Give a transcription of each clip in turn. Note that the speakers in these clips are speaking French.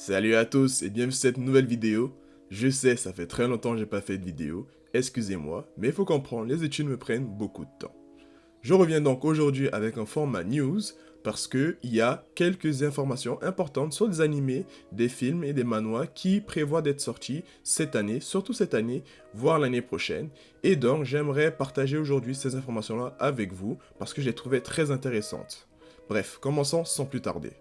Salut à tous et bienvenue sur cette nouvelle vidéo. Je sais, ça fait très longtemps que j'ai pas fait de vidéo, excusez-moi, mais il faut comprendre, les études me prennent beaucoup de temps. Je reviens donc aujourd'hui avec un format news parce que il y a quelques informations importantes sur des animés, des films et des manhwas qui prévoient d'être sortis cette année, surtout cette année, voire l'année prochaine. Et donc j'aimerais partager aujourd'hui ces informations-là avec vous parce que je les trouvais très intéressantes. Bref, commençons sans plus tarder.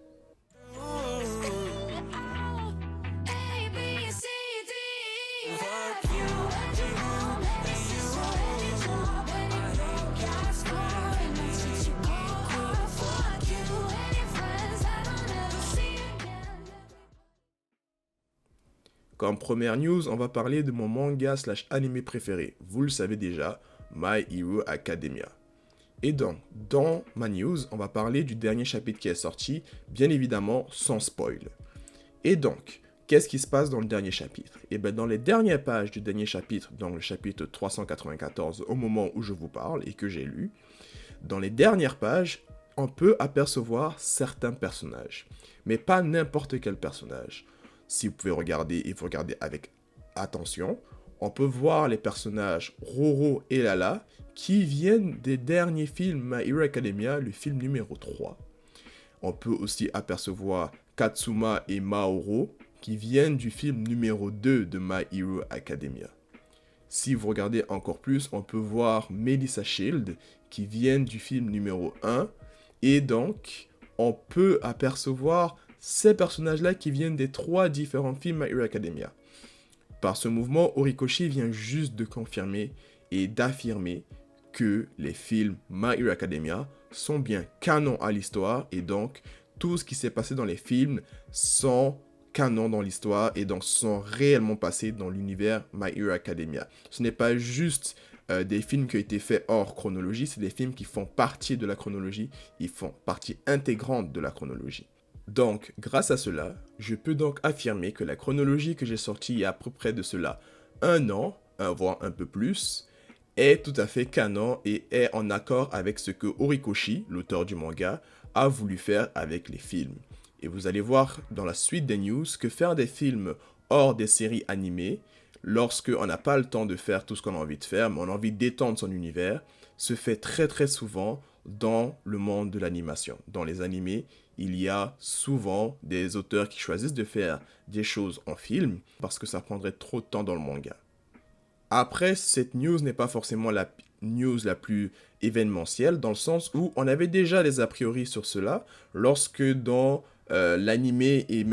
Comme première news, on va parler de mon manga slash animé préféré. Vous le savez déjà, My Hero Academia. Et donc, dans ma news, on va parler du dernier chapitre qui est sorti, bien évidemment sans spoil. Et donc, qu'est-ce qui se passe dans le dernier chapitre? Et bien, dans les dernières pages du dernier chapitre, dans le chapitre 394, au moment où je vous parle et que j'ai lu, dans les dernières pages, on peut apercevoir certains personnages. Mais pas n'importe quel personnage. Si vous pouvez regarder et vous regardez avec attention, on peut voir les personnages Roro et Lala qui viennent des derniers films My Hero Academia, le film numéro 3. On peut aussi apercevoir Katsuma et Maoro qui viennent du film numéro 2 de My Hero Academia. Si vous regardez encore plus, on peut voir Melissa Shield qui viennent du film numéro 1. Et donc, on peut apercevoir ces personnages-là qui viennent des 3 différents films My Hero Academia. Par ce mouvement, Horikoshi vient juste de confirmer et d'affirmer que les films My Hero Academia sont bien canon à l'histoire et donc tout ce qui s'est passé dans les films sont canon dans l'histoire et donc sont réellement passés dans l'univers My Hero Academia. Ce n'est pas juste des films qui ont été faits hors chronologie, c'est des films qui font partie de la chronologie, ils font partie intégrante de la chronologie. Donc, grâce à cela, je peux donc affirmer que la chronologie que j'ai sortie il y a à peu près de cela un an, voire un peu plus, est tout à fait canon et est en accord avec ce que Horikoshi, l'auteur du manga, a voulu faire avec les films. Et vous allez voir dans la suite des news que faire des films hors des séries animées, lorsque on n'a pas le temps de faire tout ce qu'on a envie de faire, mais on a envie d'étendre son univers, se fait très très souvent dans le monde de l'animation. Dans les animés, il y a souvent des auteurs qui choisissent de faire des choses en film parce que ça prendrait trop de temps dans le manga. Après, cette news n'est pas forcément la news la plus événementielle dans le sens où on avait déjà des a priori sur cela lorsque dans l'animé et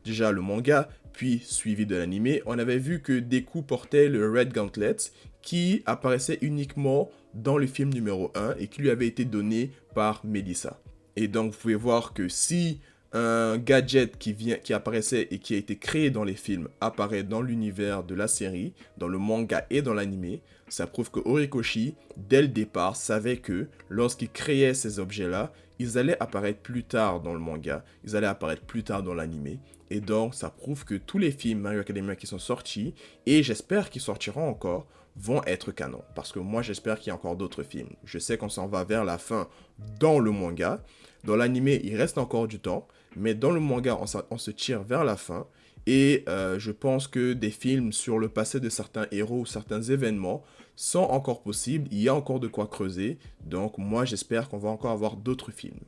déjà le manga, puis suivi de l'animé, on avait vu que Deku portait le Red Gauntlet qui apparaissait uniquement dans le film numéro 1 et qui lui avait été donné par Melissa. Et donc vous pouvez voir que si un gadget qui apparaissait et qui a été créé dans les films apparaît dans l'univers de la série, dans le manga et dans l'anime, ça prouve que Horikoshi, dès le départ, savait que lorsqu'il créait ces objets-là, ils allaient apparaître plus tard dans le manga, ils allaient apparaître plus tard dans l'anime. Et donc, ça prouve que tous les films My Hero Academia qui sont sortis, et j'espère qu'ils sortiront encore, vont être canon. Parce que moi, j'espère qu'il y a encore d'autres films. Je sais qu'on s'en va vers la fin dans le manga. Dans l'anime, il reste encore du temps. Mais dans le manga, on se tire vers la fin. Et je pense que des films sur le passé de certains héros ou certains événements sont encore possibles. Il y a encore de quoi creuser. Donc moi, j'espère qu'on va encore avoir d'autres films.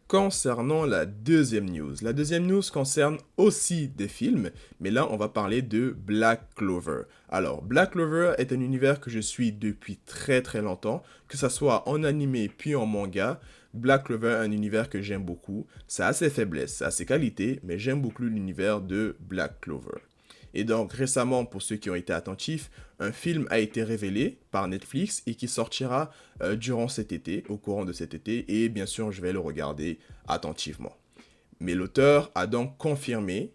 Concernant la deuxième news concerne aussi des films, mais là on va parler de Black Clover. Alors Black Clover est un univers que je suis depuis très très longtemps, que ce soit en animé puis en manga. Black Clover est un univers que j'aime beaucoup, ça a ses faiblesses, ça a ses qualités, mais j'aime beaucoup l'univers de Black Clover. Et donc récemment, pour ceux qui ont été attentifs, un film a été révélé par Netflix et qui sortira durant cet été, au courant de cet été, et bien sûr je vais le regarder attentivement. Mais l'auteur a donc confirmé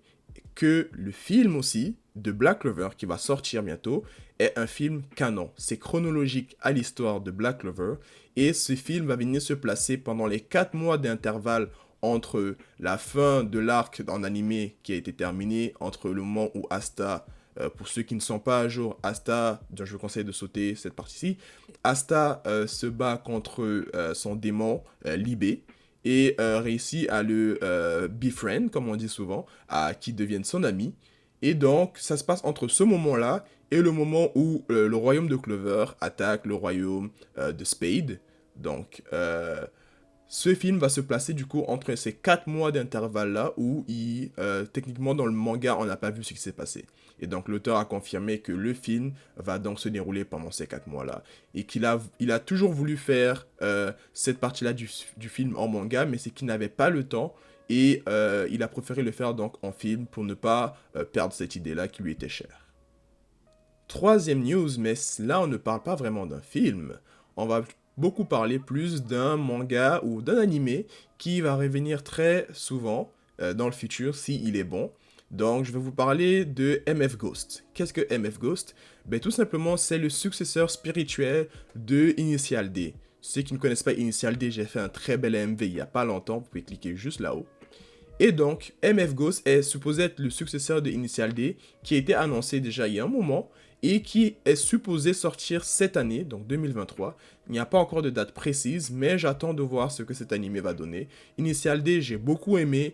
que le film aussi de Black Clover qui va sortir bientôt est un film canon. C'est chronologique à l'histoire de Black Clover et ce film va venir se placer pendant les 4 mois d'intervalle entre la fin de l'arc en animé qui a été terminé, entre le moment où Asta, pour ceux qui ne sont pas à jour, Asta, dont je vous conseille de sauter cette partie-ci, Asta se bat contre son démon Libé. et réussit à le befriend, comme on dit souvent, à qu'il devienne son ami. Et donc, ça se passe entre ce moment-là et le moment où le royaume de Clover attaque le royaume de Spade. Donc, ce film va se placer du coup entre ces 4 mois d'intervalle-là où techniquement dans le manga, on n'a pas vu ce qui s'est passé. Et donc l'auteur a confirmé que le film va donc se dérouler pendant ces 4 mois-là. Et il a toujours voulu faire cette partie-là du film en manga, mais c'est qu'il n'avait pas le temps. Et il a préféré le faire donc en film pour ne pas perdre cette idée-là qui lui était chère. Troisième news, mais là on ne parle pas vraiment d'un film. On va beaucoup parler plus d'un manga ou d'un animé qui va revenir très souvent dans le futur si il est bon. Donc je vais vous parler de MF Ghost. Qu'est-ce que MF Ghost? Ben tout simplement c'est le successeur spirituel de Initial D. Ceux qui ne connaissent pas Initial D, j'ai fait un très bel AMV il n'y a pas longtemps, vous pouvez cliquer juste là-haut. Et donc, MF Ghost est supposé être le successeur de Initial D, qui a été annoncé déjà il y a un moment, et qui est supposé sortir cette année, donc 2023. Il n'y a pas encore de date précise, mais j'attends de voir ce que cet animé va donner. Initial D, j'ai beaucoup aimé,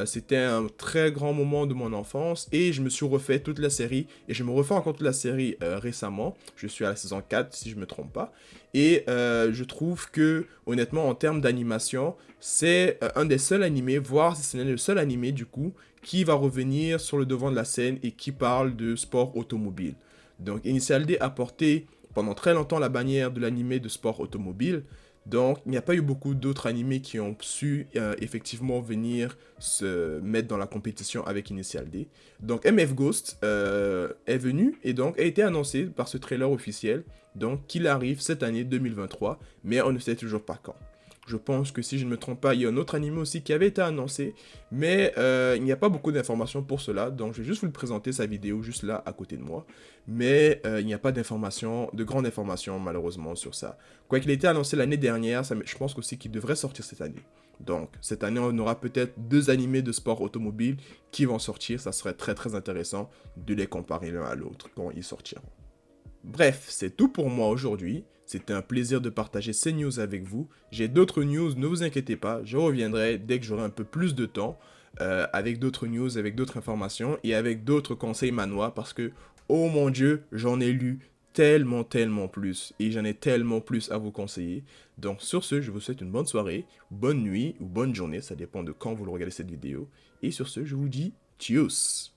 c'était un très grand moment de mon enfance, et je me suis refait toute la série, et je me refais encore toute la série récemment. Je suis à la saison 4, si je ne me trompe pas. Et je trouve que, honnêtement, en termes d'animation, c'est un des seuls animés, voire si ce n'est le seul animé du coup, qui va revenir sur le devant de la scène et qui parle de sport automobile. Donc Initial D a porté pendant très longtemps la bannière de l'animé de sport automobile. Donc il n'y a pas eu beaucoup d'autres animés qui ont su effectivement venir se mettre dans la compétition avec Initial D. Donc MF Ghost est venu et donc a été annoncé par ce trailer officiel donc qu'il arrive cette année 2023, mais on ne sait toujours pas quand. Je pense que si je ne me trompe pas, il y a un autre animé aussi qui avait été annoncé, mais il n'y a pas beaucoup d'informations pour cela, donc je vais juste vous le présenter, sa vidéo juste là à côté de moi. Mais il n'y a pas d'informations, de grandes informations malheureusement sur ça. Quoi qu'il ait été annoncé l'année dernière, je pense aussi qu'il devrait sortir cette année. Donc cette année, on aura peut-être 2 animés de sport automobile qui vont sortir, ça serait très très intéressant de les comparer l'un à l'autre quand ils sortiront. Bref, c'est tout pour moi aujourd'hui. C'était un plaisir de partager ces news avec vous. J'ai d'autres news, ne vous inquiétez pas, je reviendrai dès que j'aurai un peu plus de temps avec d'autres news, avec d'autres informations et avec d'autres conseils manois parce que, oh mon Dieu, j'en ai lu tellement, tellement plus et j'en ai tellement plus à vous conseiller. Donc sur ce, je vous souhaite une bonne soirée, bonne nuit ou bonne journée, ça dépend de quand vous regardez cette vidéo. Et sur ce, je vous dis tchuss!